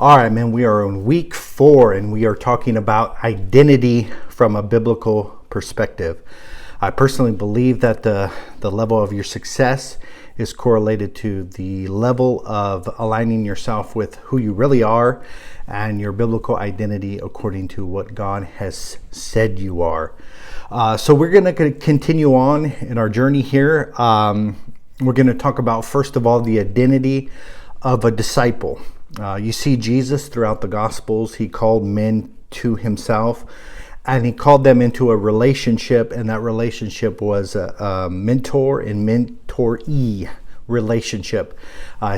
All right, man, we are on week 4 and we are talking about identity from a biblical perspective. I personally believe that the level of your success is correlated to the level of aligning yourself with who you really are and your biblical identity according to what God has said you are. So we're going to continue on in our journey here. We're going to talk about, first of all, the identity of a disciple. You see Jesus throughout the Gospels. He called men to himself and he called them into a relationship, and that relationship was a mentor and mentoree relationship.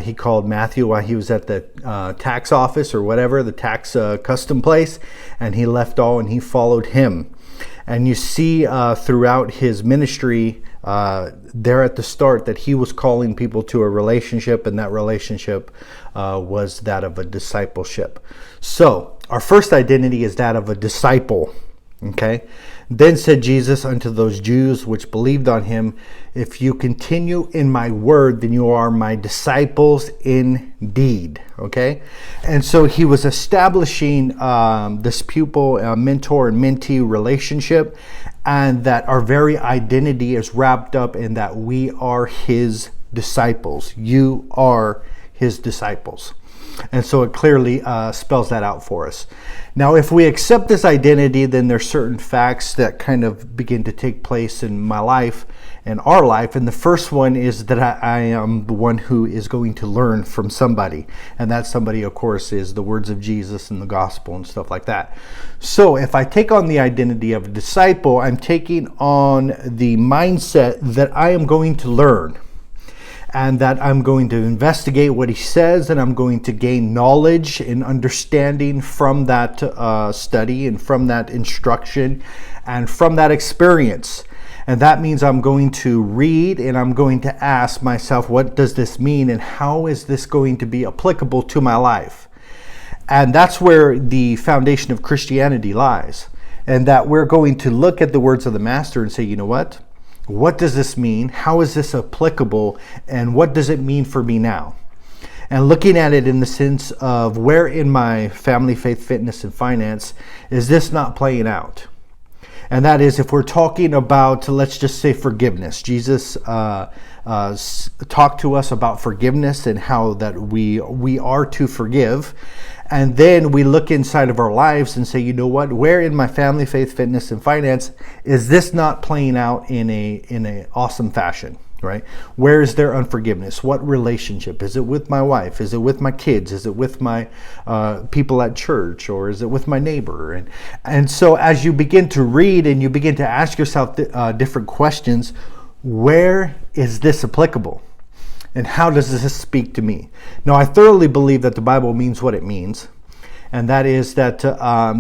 He called Matthew while he was at the tax office or whatever, the tax custom place, and he left all and he followed him. And you see throughout his ministry there at the start that he was calling people to a relationship, and that relationship was that of a discipleship. So our first identity is that of a disciple. Okay. Then said Jesus unto those Jews which believed on him, if you continue in my word, then you are my disciples indeed. Okay. And so he was establishing this pupil, mentor and mentee relationship, and that our very identity is wrapped up in that we are his disciples. You are his disciples. And so it clearly spells that out for us. Now, if we accept this identity, then there's certain facts that kind of begin to take place in my life and our life. And the first one is that I am the one who is going to learn from somebody. And that somebody, of course, is the words of Jesus and the gospel and stuff like that. So if I take on the identity of a disciple, I'm taking on the mindset that I am going to learn, and that I'm going to investigate what he says, and I'm going to gain knowledge and understanding from that study and from that instruction and from that experience. And that means I'm going to read and I'm going to ask myself, what does this mean and how is this going to be applicable to my life? And that's where the foundation of Christianity lies. And that we're going to look at the words of the Master and say, you know what? What does this mean? How is this applicable? And what does it mean for me now? And looking at it in the sense of where in my family, faith, fitness, and finance is this not playing out? And that is, if we're talking about, let's just say, forgiveness. Jesus talked to us about forgiveness and how that we are to forgive. And then we look inside of our lives and say, you know what, where in my family, faith, fitness, and finance is this not playing out in a awesome fashion, right? Where is there unforgiveness? What relationship? Is it with my wife? Is it with my kids? Is it with my people at church? Or is it with my neighbor? And so as you begin to read and you begin to ask yourself different questions, where is this applicable? And how does this speak to me? Now, I thoroughly believe that the Bible means what it means. And that is that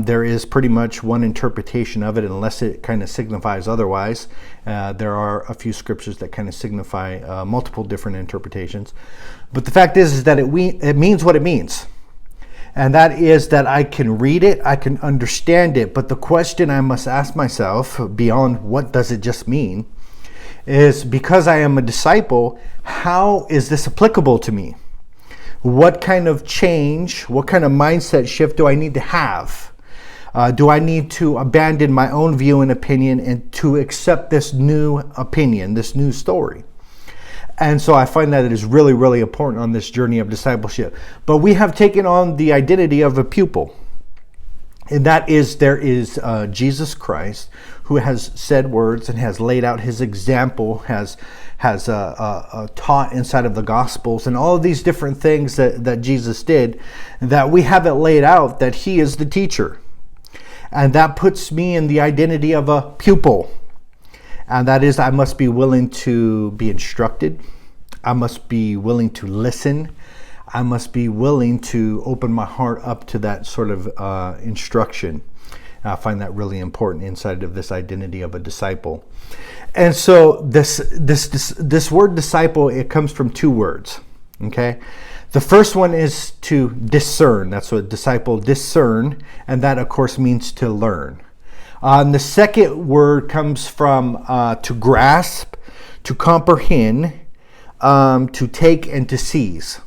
there is pretty much one interpretation of it, unless it kind of signifies otherwise. There are a few scriptures that kind of signify multiple different interpretations. But the fact is that it means what it means. And that is that I can read it, I can understand it. But the question I must ask myself, beyond what does it just mean, is because I am a disciple, how is this applicable to me? What kind of change, what kind of mindset shift do I need to have? Do I need to abandon my own view and opinion and to accept this new opinion, this new story? And so I find that it is really, really important on this journey of discipleship. But we have taken on the identity of a pupil. And that is, there is Jesus Christ, who has said words and has laid out his example, has taught inside of the Gospels and all of these different things that Jesus did, that we have it laid out that he is the teacher. And that puts me in the identity of a pupil. And that is, I must be willing to be instructed. I must be willing to listen. I must be willing to open my heart up to that sort of instruction. I find that really important inside of this identity of a disciple. And so this word disciple, it comes from two words. Okay, the first one is to discern. That's what disciple, discern, and that of course means to learn. The second word comes from to grasp, to comprehend, to take, and to seize.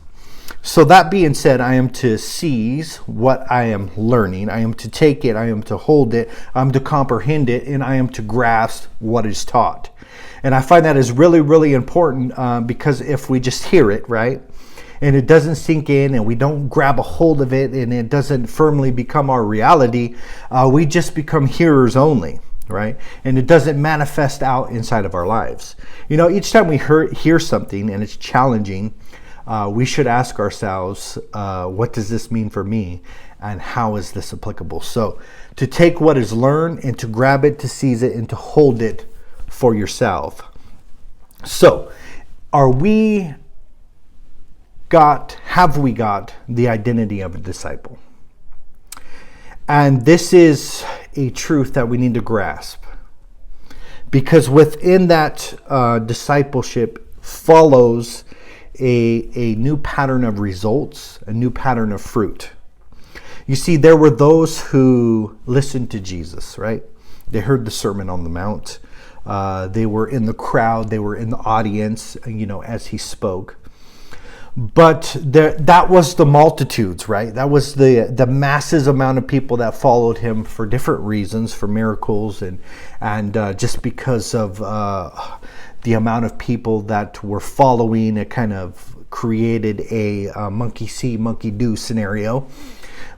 So that being said, I am to seize what I am learning. I am to take it. I am to hold it. I am to comprehend it. And I am to grasp what is taught. And I find that is really, really important because if we just hear it, right, and it doesn't sink in and we don't grab a hold of it and it doesn't firmly become our reality, we just become hearers only, right? And it doesn't manifest out inside of our lives. Each time we hear something and it's challenging, we should ask ourselves, what does this mean for me? And how is this applicable? So to take what is learned and to grab it, to seize it, and to hold it for yourself. So have we got the identity of a disciple? And this is a truth that we need to grasp, because within that discipleship follows a new pattern of results, a new pattern of fruit. You see, there were those who listened to Jesus, right? They heard the Sermon on the Mount. They were in the crowd. They were in the audience, as he spoke. But that was the multitudes, right? That was the masses amount of people that followed him for different reasons, for miracles and just because of the amount of people that were following. It kind of created a monkey see, monkey do scenario.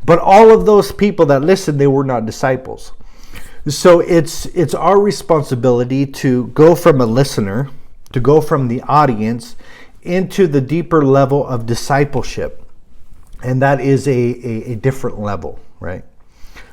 But all of those people that listened, they were not disciples. So it's our responsibility to go from a listener, to go from the audience into the deeper level of discipleship. And that is a different level, right?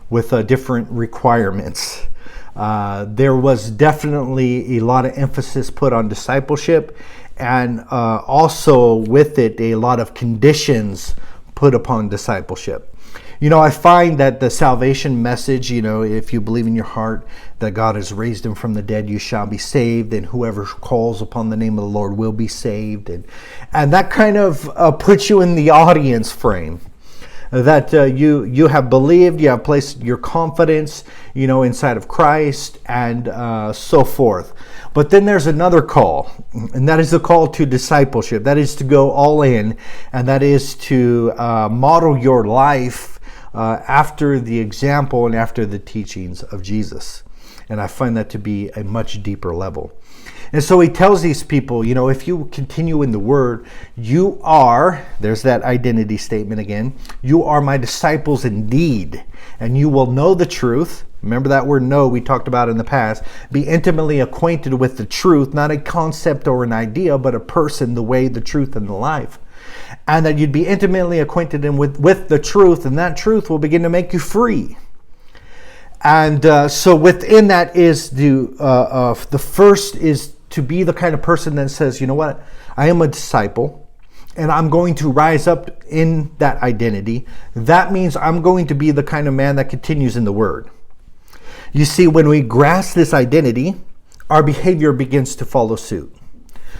With different requirements. There was definitely a lot of emphasis put on discipleship, and also with it a lot of conditions put upon discipleship. I find that the salvation message, if you believe in your heart that God has raised him from the dead, you shall be saved, and whoever calls upon the name of the Lord will be saved. And that kind of puts you in the audience frame. That you have believed, you have placed your confidence, inside of Christ, and so forth. But then there's another call, and that is the call to discipleship. That is to go all in, and that is to model your life after the example and after the teachings of Jesus. And I find that to be a much deeper level. And so he tells these people, if you continue in the word, you are, there's that identity statement again, you are my disciples indeed, and you will know the truth. Remember that word know we talked about in the past. Be intimately acquainted with the truth, not a concept or an idea, but a person, the way, the truth, and the life. And that you'd be intimately acquainted with the truth, and that truth will begin to make you free. And so within that is the first is to be the kind of person that says, you know what, I am a disciple, and I'm going to rise up in that identity. That means I'm going to be the kind of man that continues in the word. You see, when we grasp this identity, our behavior begins to follow suit.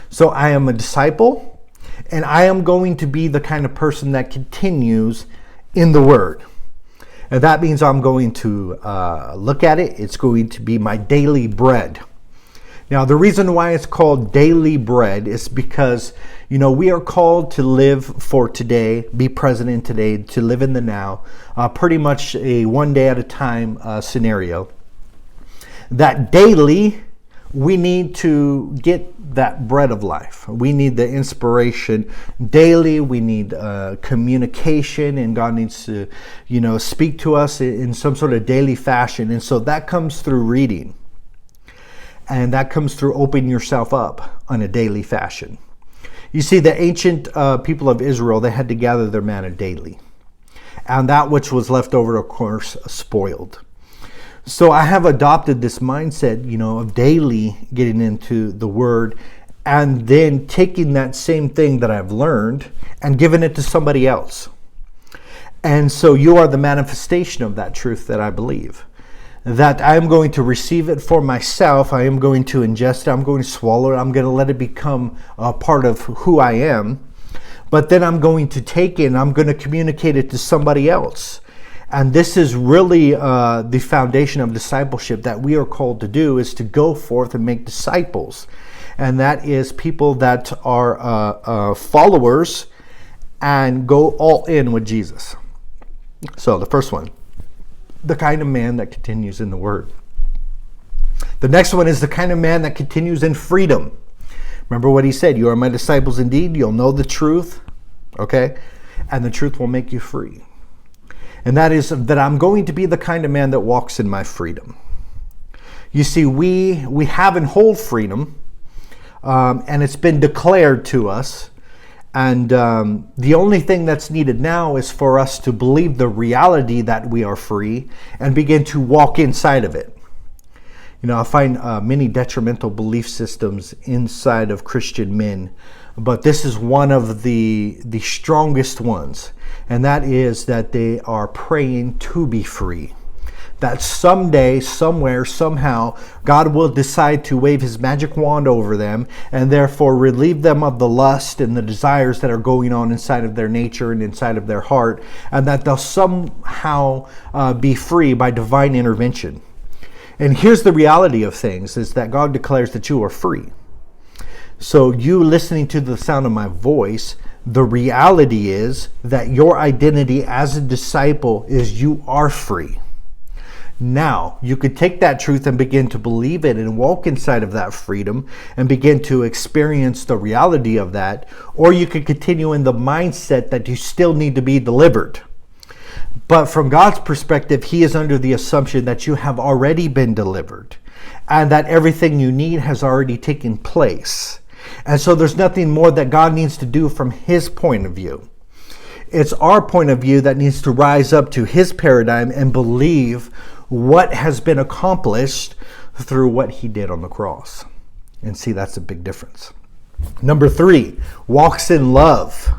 So I am a disciple, and I am going to be the kind of person that continues in the word. And that means I'm going to look at it. It's going to be my daily bread. Now, the reason why it's called daily bread is because, we are called to live for today, be present in today, to live in the now, pretty much a one day at a time scenario. That daily, we need to get that bread of life. We need the inspiration daily. We need communication, and God needs to, speak to us in some sort of daily fashion. And so that comes through reading. And that comes through opening yourself up on a daily fashion. You see, the ancient people of Israel, they had to gather their manna daily. And that which was left over, of course, spoiled. So I have adopted this mindset, of daily getting into the word, and then taking that same thing that I've learned and giving it to somebody else. And so you are the manifestation of that truth that I believe. That I am going to receive it for myself. I am going to ingest it. I'm going to swallow it. I'm going to let it become a part of who I am. But then I'm going to take it and I'm going to communicate it to somebody else. And this is really the foundation of discipleship that we are called to do, is to go forth and make disciples. And that is people that are followers and go all in with Jesus. So the first one, the kind of man that continues in the word. The next one is the kind of man that continues in freedom. Remember what he said, you are my disciples indeed, you'll know the truth, okay? And the truth will make you free. And that is that I'm going to be the kind of man that walks in my freedom. You see, we have and hold freedom, and it's been declared to us. And the only thing that's needed now is for us to believe the reality that we are free and begin to walk inside of it. You know, I find many detrimental belief systems inside of Christian men, but this is one of the strongest ones, and that is that they are praying to be free. That someday, somewhere, somehow, God will decide to wave his magic wand over them and therefore relieve them of the lust and the desires that are going on inside of their nature and inside of their heart, and that they'll somehow be free by divine intervention. And here's the reality of things, is that God declares that you are free. So you listening to the sound of my voice, the reality is that your identity as a disciple is you are free. Now, you could take that truth and begin to believe it and walk inside of that freedom and begin to experience the reality of that, or you could continue in the mindset that you still need to be delivered. But from God's perspective, he is under the assumption that you have already been delivered and that everything you need has already taken place. And so there's nothing more that God needs to do from his point of view. It's our point of view that needs to rise up to his paradigm and believe what has been accomplished through what he did on the cross. And see, that's a big difference. Number 3, walks in love.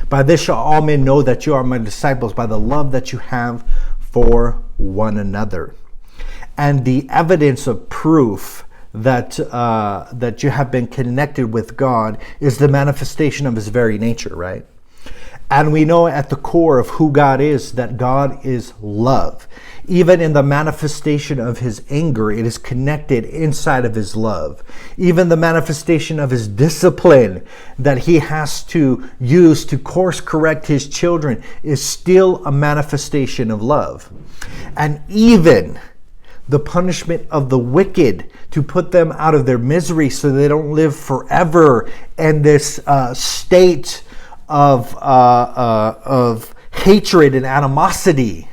By this shall all men know that you are my disciples, by the love that you have for one another. And the evidence of proof that you have been connected with God is the manifestation of his very nature, right? And we know at the core of who God is that God is love. Even in the manifestation of his anger, it is connected inside of his love. Even the manifestation of his discipline that he has to use to course correct his children is still a manifestation of love. And even the punishment of the wicked to put them out of their misery so they don't live forever in this state of hatred and animosity,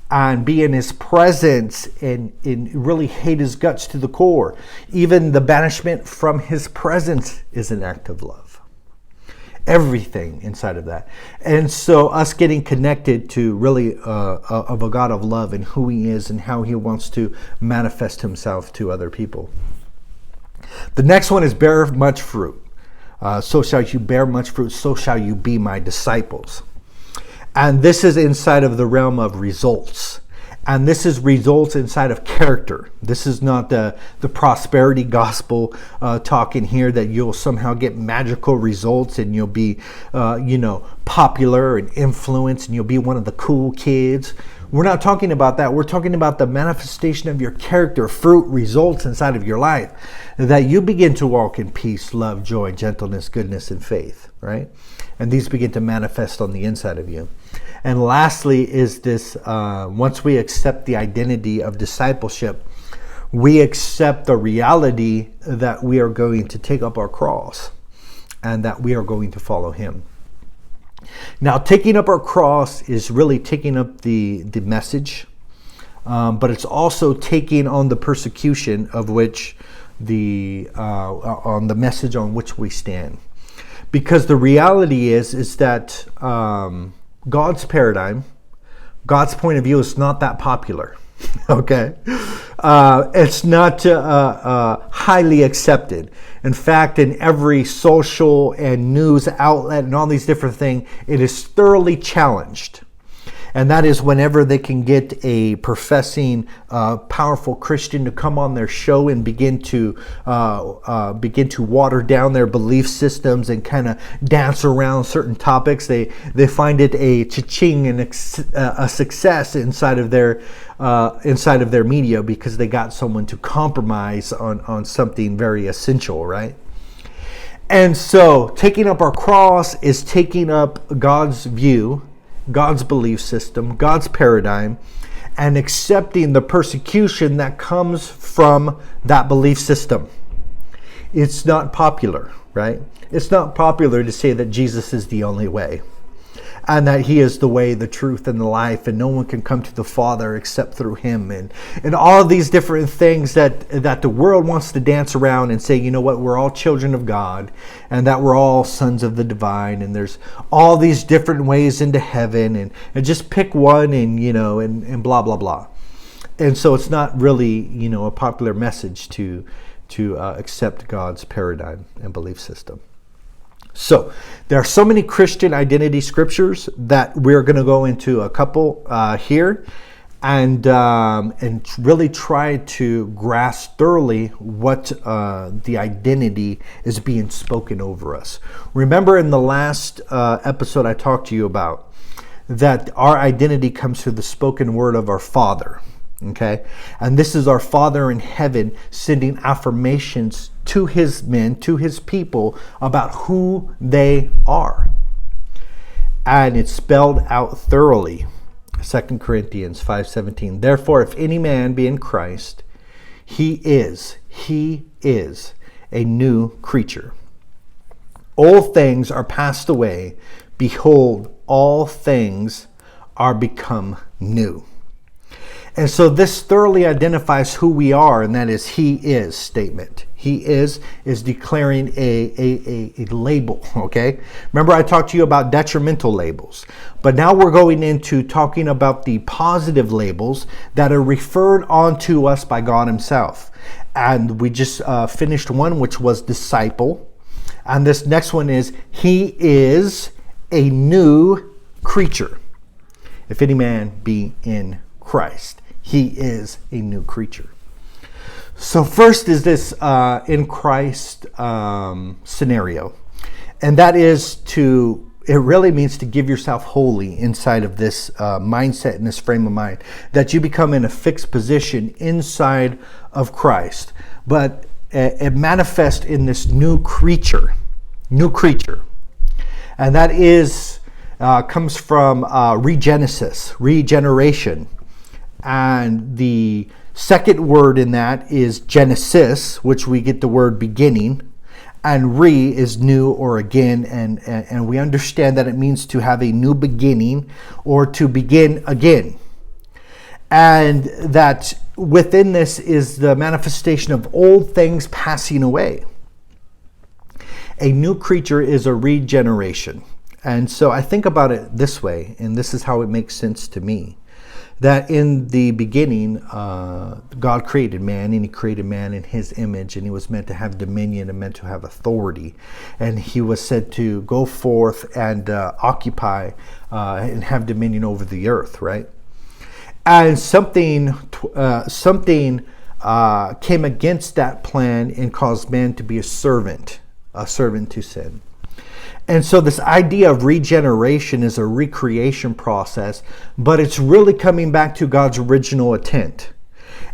and be in his presence and really hate his guts to the core. Even the banishment from his presence is an act of love. Everything inside of that. And so us getting connected to really of a God of love and who he is and how he wants to manifest himself to other people. The next one is bear much fruit. So shall you bear much fruit, so shall you be my disciples. And this is inside of the realm of results. And this is results inside of character. This is not the prosperity gospel talking here that you'll somehow get magical results and you'll be, popular and influenced and you'll be one of the cool kids. We're not talking about that. We're talking about the manifestation of your character, fruit, results inside of your life. That you begin to walk in peace, love, joy, gentleness, goodness, and faith, right? And these begin to manifest on the inside of you. And lastly is this, once we accept the identity of discipleship, we accept the reality that we are going to take up our cross and that we are going to follow him. Now, taking up our cross is really taking up the message, but it's also taking on the persecution of which on the message on which we stand. Because the reality is that God's paradigm, God's point of view is not that popular. Okay? It's not highly accepted. In fact, in every social and news outlet and all these different things, it is thoroughly challenged. And that is whenever they can get a professing, powerful Christian to come on their show and begin to water down their belief systems and kind of dance around certain topics. They find it a cha-ching and a success inside of their media because they got someone to compromise on something very essential, right? And so taking up our cross is taking up God's view, God's belief system, God's paradigm, and accepting the persecution that comes from that belief system. It's not popular, right? It's not popular to say that Jesus is the only way and that he is the way, the truth, and the life, and no one can come to the Father except through him, and all of these different things that the world wants to dance around and say, you know what, we're all children of God, and that we're all sons of the divine, and there's all these different ways into heaven, and just pick one, and blah, blah, blah. And so it's not really, a popular message to accept God's paradigm and belief system. So there are so many Christian identity scriptures that we're going to go into a couple here and really try to grasp thoroughly what the identity is being spoken over us. Remember in the last episode I talked to you about that our identity comes through the spoken word of our Father. Okay, and this is our Father in heaven sending affirmations to his men, to his people, about who they are. And it's spelled out thoroughly. 2 Corinthians 5:17. Therefore, if any man be in Christ, he is a new creature. Old things are passed away. Behold, all things are become new. And so this thoroughly identifies who we are, and that is he is statement. He is declaring a label, okay? Remember I talked to you about detrimental labels, but now we're going into talking about the positive labels that are referred onto us by God himself. And we just finished one, which was disciple. And this next one is, he is a new creature. If any man be in Christ, he is a new creature. So first is this in Christ scenario. And that is it really means to give yourself wholly inside of this mindset and this frame of mind. That you become in a fixed position inside of Christ. But it manifests in this new creature. And that is comes from regeneration. And the second word in that is Genesis, which we get the word beginning. And re is new or again. And we understand that it means to have a new beginning or to begin again. And that within this is the manifestation of old things passing away. A new creature is a regeneration. And so I think about it this way, and this is how it makes sense to me. That in the beginning, God created man, and he created man in his image, and he was meant to have dominion and meant to have authority. And he was said to go forth and occupy and have dominion over the earth, right? And something came against that plan and caused man to be a servant to sin. And so this idea of regeneration is a recreation process, but it's really coming back to God's original intent.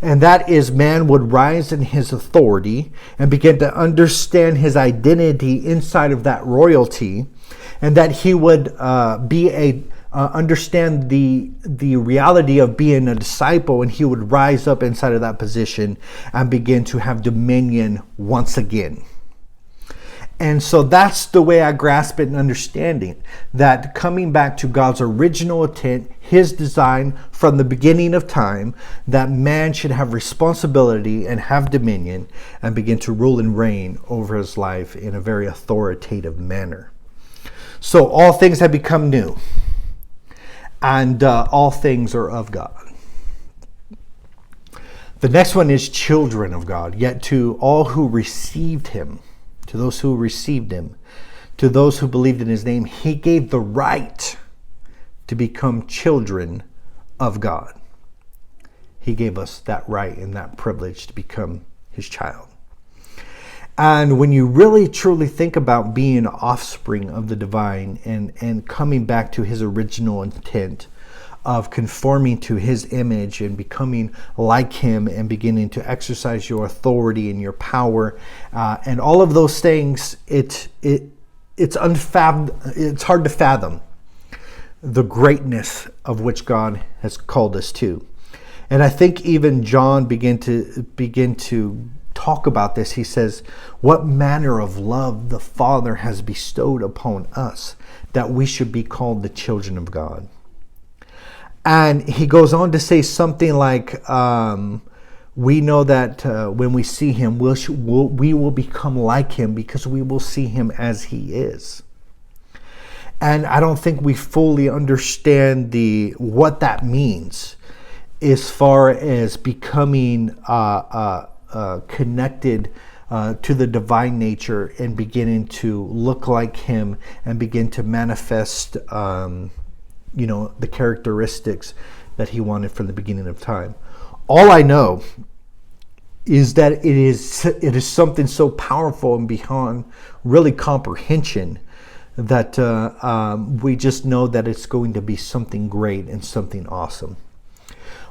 And that is man would rise in his authority and begin to understand his identity inside of that royalty, and that he would understand the reality of being a disciple, and he would rise up inside of that position and begin to have dominion once again. And so that's the way I grasp it and understanding that coming back to God's original intent, his design from the beginning of time, that man should have responsibility and have dominion and begin to rule and reign over his life in a very authoritative manner. So all things have become new, and all things are of God. The next one is children of God, yet to all who received him, to those who received him, to those who believed in his name, he gave the right to become children of God. He gave us that right and that privilege to become his child. And when you really truly think about being an offspring of the divine and coming back to his original intent of conforming to his image and becoming like him and beginning to exercise your authority and your power, and all of those things, it's hard to fathom the greatness of which God has called us to. And I think even John begin to talk about this. He says, what manner of love the Father has bestowed upon us, that we should be called the children of God. And he goes on to say something like, we know that when we see him, we will become like him because we will see him as he is. And I don't think we fully understand what that means as far as becoming connected to the divine nature and beginning to look like him and begin to manifest the characteristics that he wanted from the beginning of time. All I know is that it is something so powerful and beyond really comprehension that we just know that it's going to be something great and something awesome.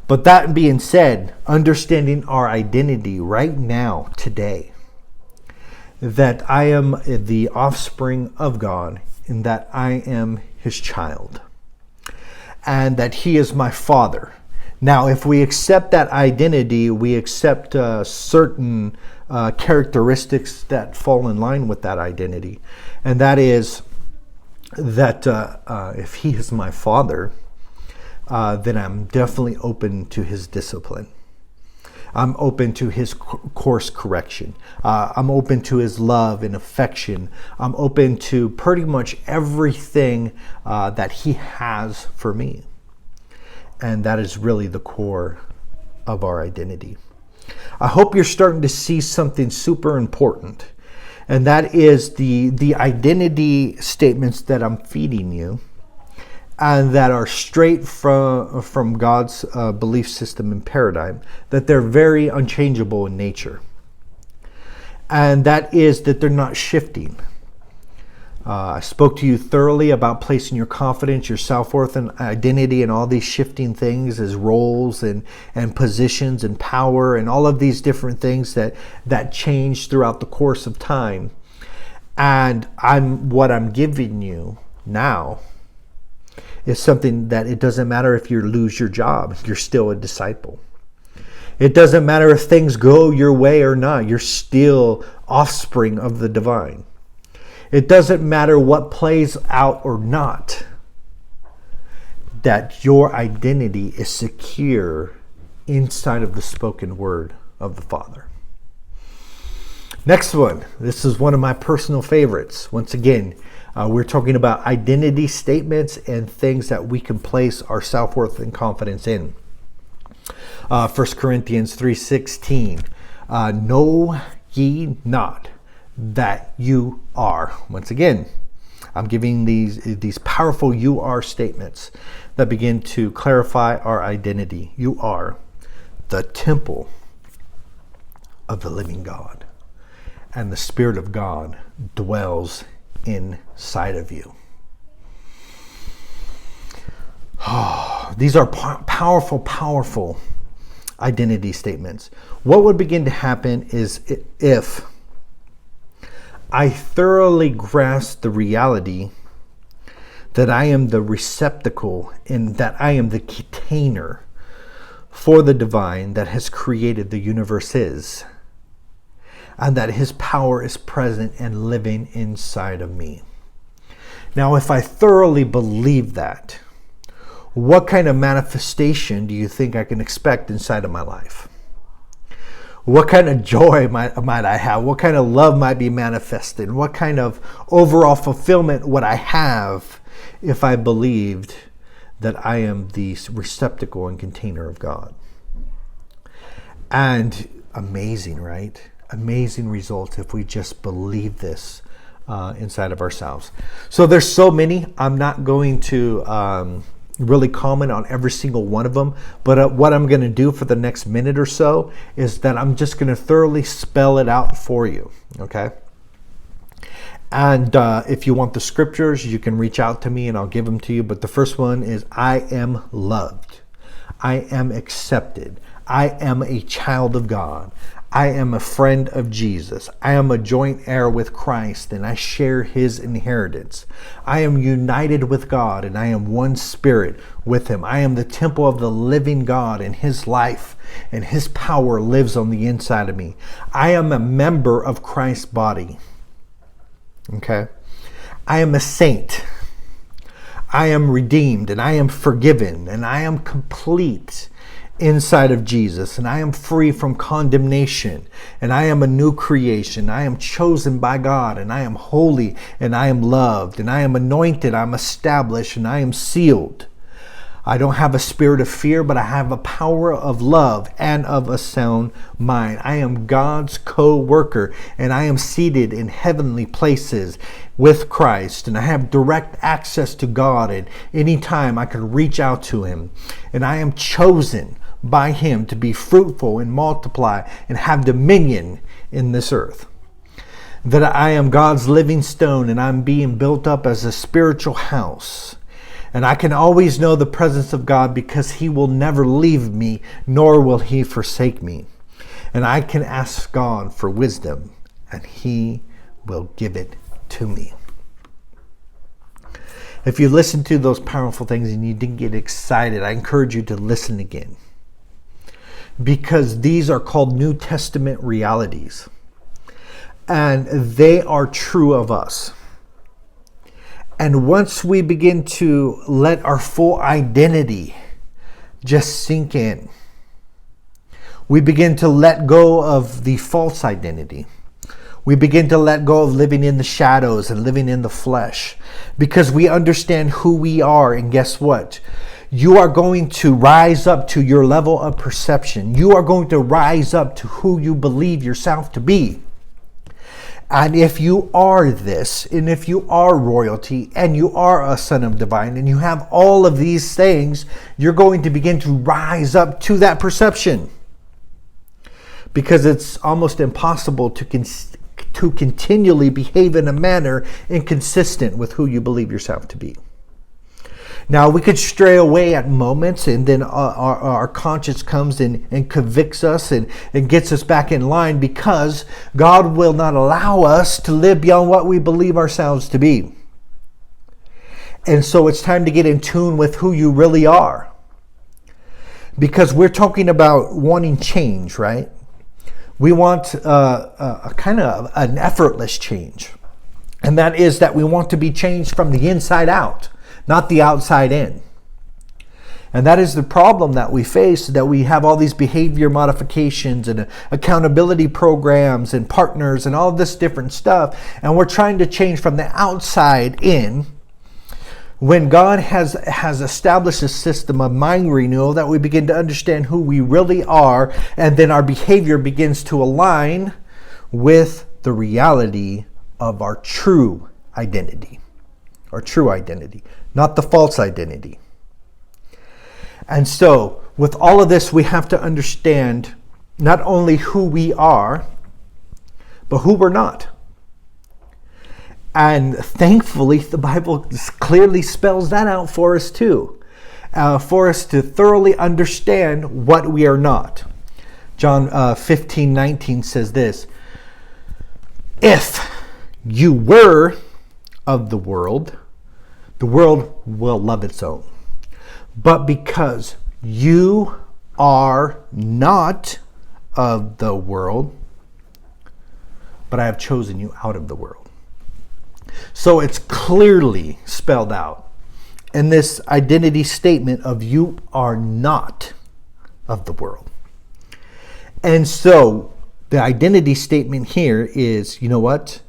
But that being said, understanding our identity right now, today, that I am the offspring of God and that I am his child, and that he is my father. Now, if we accept that identity, we accept certain characteristics that fall in line with that identity. And that is that if he is my father, then I'm definitely open to his discipline. I'm open to his course correction. I'm open to his love and affection. I'm open to pretty much everything that he has for me. And that is really the core of our identity. I hope you're starting to see something super important. And that is the identity statements that I'm feeding you, and that are straight from God's belief system and paradigm, that they're very unchangeable in nature. And that is that they're not shifting. I spoke to you thoroughly about placing your confidence, your self-worth, and identity and all these shifting things as roles and positions and power and all of these different things that change throughout the course of time. And what I'm giving you now is something that it doesn't matter if you lose your job, you're still a disciple. It doesn't matter if things go your way or not, you're still offspring of the divine. It doesn't matter what plays out or not, that your identity is secure inside of the spoken word of the Father. Next one. This is one of my personal favorites. Once again, we're talking about identity statements and things that we can place our self-worth and confidence in. 1 Corinthians 3:16. Know ye not that you are. Once again, I'm giving these powerful you are statements that begin to clarify our identity. You are the temple of the living God, and the Spirit of God dwells inside of you. Oh, these are powerful, powerful identity statements. What would begin to happen is if I thoroughly grasp the reality that I am the receptacle and that I am the container for the divine that has created the universe is, and that his power is present and living inside of me. Now, if I thoroughly believe that, what kind of manifestation do you think I can expect inside of my life? What kind of joy might I have? What kind of love might be manifested? What kind of overall fulfillment would I have if I believed that I am the receptacle and container of God? And amazing, right? Amazing results if we just believe this inside of ourselves. So there's so many. I'm not going to really comment on every single one of them, but what I'm going to do for the next minute or so is that I'm just going to thoroughly spell it out for you, okay? And if you want the scriptures, you can reach out to me and I'll give them to you. But the first one is, I am loved. I am accepted. I am a child of God. I am a friend of Jesus. I am a joint heir with Christ and I share his inheritance. I am united with God and I am one spirit with him. I am the temple of the living God and his life and his power lives on the inside of me. I am a member of Christ's body. Okay. I am a saint. I am redeemed and I am forgiven and I am complete inside of Jesus, and I am free from condemnation, and I am a new creation. I am chosen by God, and I am holy, and I am loved, and I am anointed, I'm established, and I am sealed. I don't have a spirit of fear, but I have a power of love and of a sound mind. I am God's co-worker, and I am seated in heavenly places with Christ, and I have direct access to God, and anytime I can reach out to him, and I am chosen by him to be fruitful and multiply and have dominion in this earth. That I am God's living stone and I'm being built up as a spiritual house. And I can always know the presence of God because he will never leave me, nor will he forsake me. And I can ask God for wisdom and he will give it to me. If you listen to those powerful things and you didn't get excited, I encourage you to listen again. Because these are called New Testament realities. And they are true of us. And once we begin to let our full identity just sink in, we begin to let go of the false identity. We begin to let go of living in the shadows and living in the flesh. Because we understand who we are. And guess what? You are going to rise up to your level of perception. You are going to rise up to who you believe yourself to be. And if you are this, and if you are royalty, and you are a son of divine, and you have all of these things, you're going to begin to rise up to that perception. Because it's almost impossible to continually behave in a manner inconsistent with who you believe yourself to be. Now, we could stray away at moments, and then our conscience comes and convicts us and gets us back in line, because God will not allow us to live beyond what we believe ourselves to be. And so it's time to get in tune with who you really are. Because we're talking about wanting change, right? We want a kind of an effortless change. And that is that we want to be changed from the inside out, not the outside in. And that is the problem that we face, that we have all these behavior modifications and accountability programs and partners and all this different stuff. And we're trying to change from the outside in, when God has established a system of mind renewal that we begin to understand who we really are, and then our behavior begins to align with the reality of our true identity. Our true identity, not the false identity. And so, with all of this, we have to understand not only who we are, but who we're not. And thankfully, the Bible clearly spells that out for us too, for us to thoroughly understand what we are not. John 15:19 says this: if you were of the world will love its own. But because you are not of the world, but I have chosen you out of the world. So it's clearly spelled out in this identity statement of you are not of the world. And so the identity statement here is, you know what?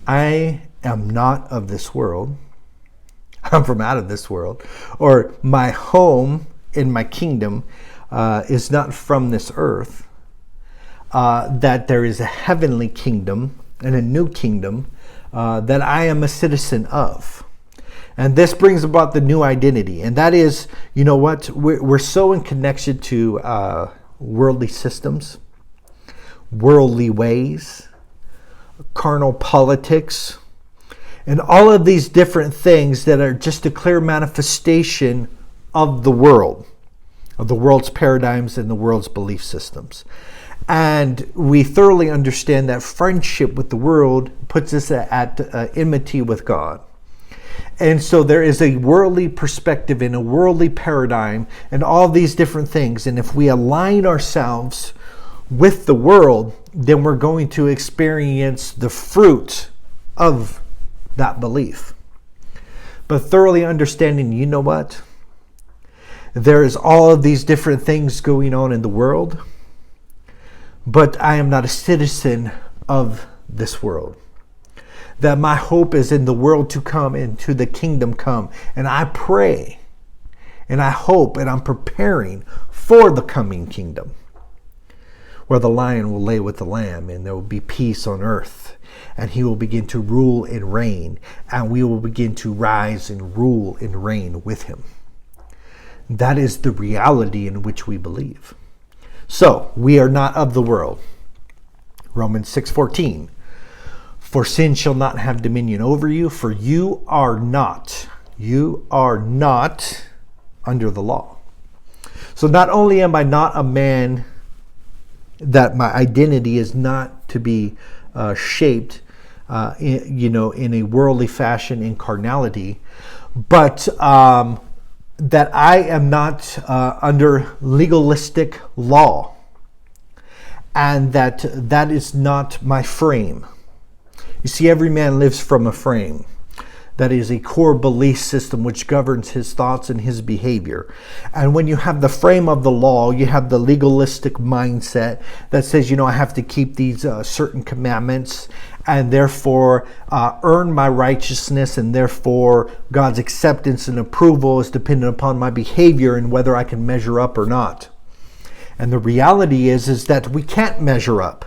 I am not of this world. I'm from out of this world. Or my home in my kingdom is not from this earth. That there is a heavenly kingdom and a new kingdom that I am a citizen of. And this brings about the new identity. And that is, you know what? We're so in connection to worldly systems, worldly ways, carnal politics, and all of these different things that are just a clear manifestation of the world's paradigms and the world's belief systems. And we thoroughly understand that friendship with the world puts us at enmity with God. And so there is a worldly perspective and a worldly paradigm and all these different things. And if we align ourselves with the world, then we're going to experience the fruit of that belief. But thoroughly understanding, you know what? There is all of these different things going on in the world, but I am not a citizen of this world. That my hope is in the world to come and to the kingdom come. And I pray and I hope and I'm preparing for the coming kingdom, where the lion will lay with the lamb and there will be peace on earth, and he will begin to rule and reign, and we will begin to rise and rule and reign with him. That is the reality in which we believe. So we are not of the world. Romans 6:14. For sin shall not have dominion over you, for you are not under the law. So not only am I not a man, that my identity is not to be shaped, in a worldly fashion, in carnality, but that I am not under legalistic law, and that is not my frame. You see, every man lives from a frame. That is a core belief system which governs his thoughts and his behavior. And when you have the frame of the law, you have the legalistic mindset that says, I have to keep these certain commandments and therefore earn my righteousness, and therefore God's acceptance and approval is dependent upon my behavior and whether I can measure up or not. And the reality is that we can't measure up.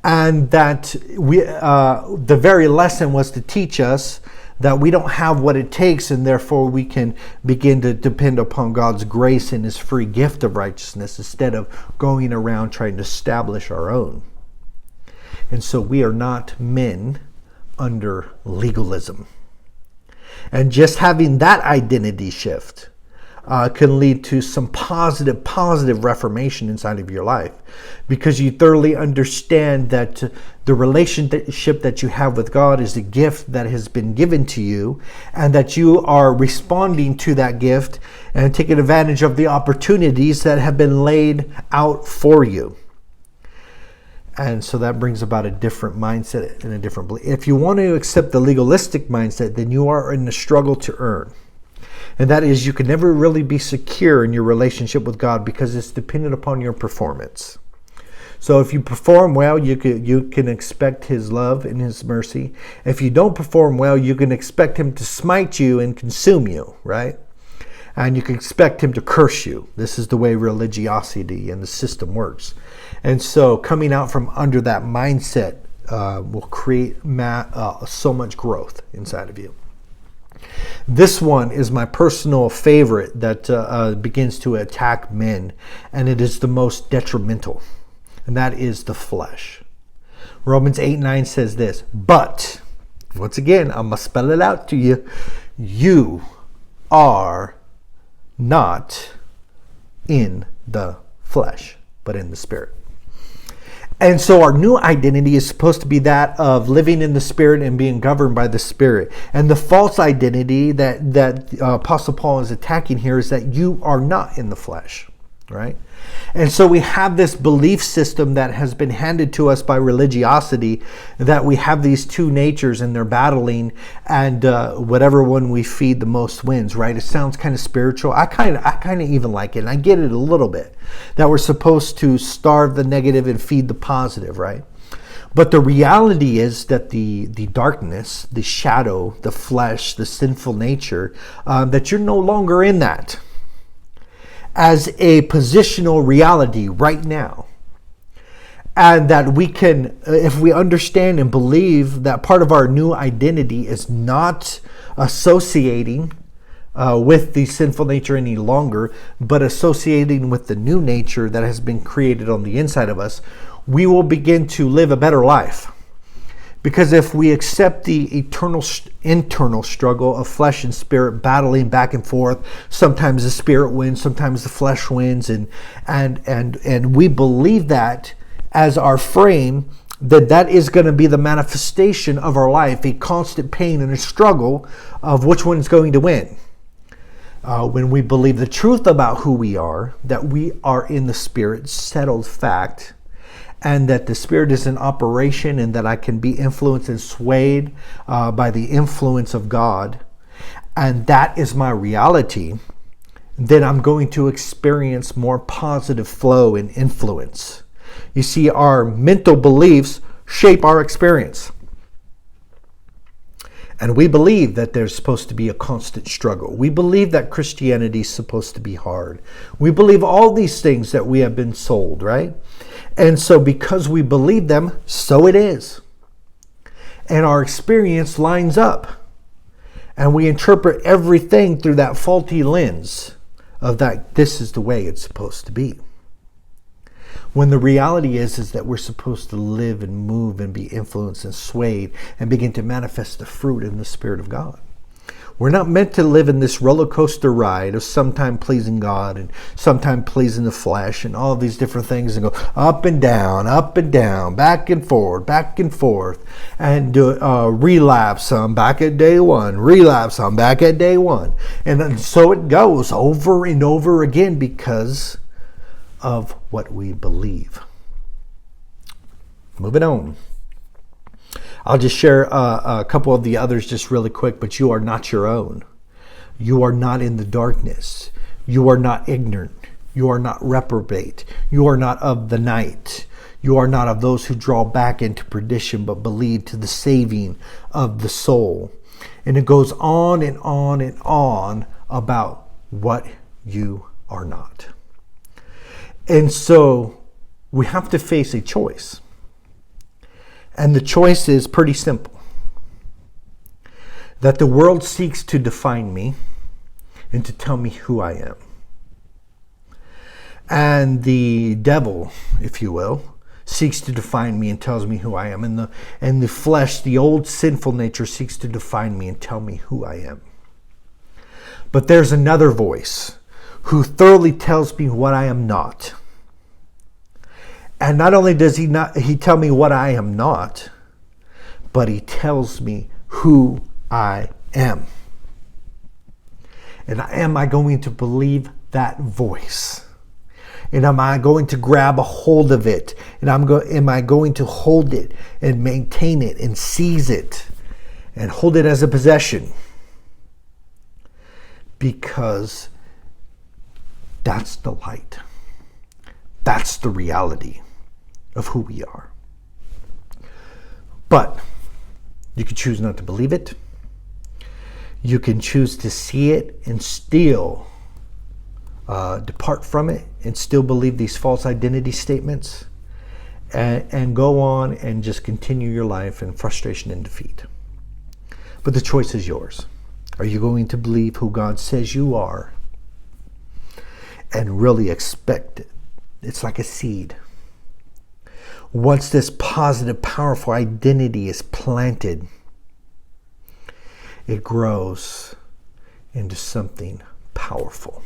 And that the very lesson was to teach us that we don't have what it takes, and therefore we can begin to depend upon God's grace and his free gift of righteousness instead of going around trying to establish our own. And so we are not men under legalism. And just having that identity shift can lead to some positive reformation inside of your life, because you thoroughly understand that the relationship that you have with God is a gift that has been given to you, and that you are responding to that gift and taking advantage of the opportunities that have been laid out for you. And so that brings about a different mindset and a different belief. If you want to accept the legalistic mindset, then you are in a struggle to earn. And that is, you can never really be secure in your relationship with God because it's dependent upon your performance. So if you perform well, you can expect his love and his mercy. If you don't perform well, you can expect him to smite you and consume you, right? And you can expect him to curse you. This is the way religiosity and the system works. And so coming out from under that mindset will create so much growth inside of you. This one is my personal favorite that begins to attack men, and it is the most detrimental, and that is the flesh. Romans 8:9 says this, but, once again, I'm going to spell it out to you, you are not in the flesh, but in the Spirit. And so our new identity is supposed to be that of living in the Spirit and being governed by the Spirit. And the false identity that Apostle Paul is attacking here is that you are not in the flesh, right? And so we have this belief system that has been handed to us by religiosity, that we have these two natures and they're battling, and whatever one we feed the most wins, right? It sounds kind of spiritual. I kind of even like it, and I get it a little bit, that we're supposed to starve the negative and feed the positive, right? But the reality is that the darkness, the shadow, the flesh, the sinful nature, that you're no longer in that as a positional reality right now. And that we can, if we understand and believe that part of our new identity is not associating with the sinful nature any longer, but associating with the new nature that has been created on the inside of us, we will begin to live a better life. Because if we accept the internal struggle of flesh and spirit battling back and forth, sometimes the spirit wins, sometimes the flesh wins, and we believe that as our frame, that is going to be the manifestation of our life, a constant pain and a struggle of which one's going to win. When we believe the truth about who we are, that we are in the Spirit, settled fact, and that the Spirit is in operation and that I can be influenced and swayed by the influence of God, and that is my reality, then I'm going to experience more positive flow and influence. You see, our mental beliefs shape our experience. And we believe that there's supposed to be a constant struggle. We believe that Christianity is supposed to be hard. We believe all these things that we have been sold, right? And so because we believe them, so it is. And our experience lines up. And we interpret everything through that faulty lens of that this is the way it's supposed to be. When the reality is that we're supposed to live and move and be influenced and swayed and begin to manifest the fruit in the Spirit of God. We're not meant to live in this roller coaster ride of sometime pleasing God and sometime pleasing the flesh and all these different things and go up and down, back and forth, and relapse. I'm back at day one, relapse. I'm back at day one. And so it goes over and over again because of what we believe. Moving on. I'll just share a couple of the others just really quick, but you are not your own. You are not in the darkness. You are not ignorant. You are not reprobate. You are not of the night. You are not of those who draw back into perdition, but believe to the saving of the soul. And it goes on and on and on about what you are not. And so we have to face a choice. And the choice is pretty simple. That the world seeks to define me and to tell me who I am. And the devil, if you will, seeks to define me and tells me who I am. And the flesh, the old sinful nature, seeks to define me and tell me who I am. But there's another voice who thoroughly tells me what I am not. And not only does he tell me what I am not, but he tells me who I am. And am I going to believe that voice? And am I going to grab a hold of it? And am I going to hold it and maintain it and seize it and hold it as a possession? Because that's the light. That's the reality of who we are. But you can choose not to believe it. You can choose to see it and still depart from it and still believe these false identity statements and go on and just continue your life in frustration and defeat. But the choice is yours. Are you going to believe who God says you are and really expect it? It's like a seed. Once this positive, powerful identity is planted, it grows into something powerful.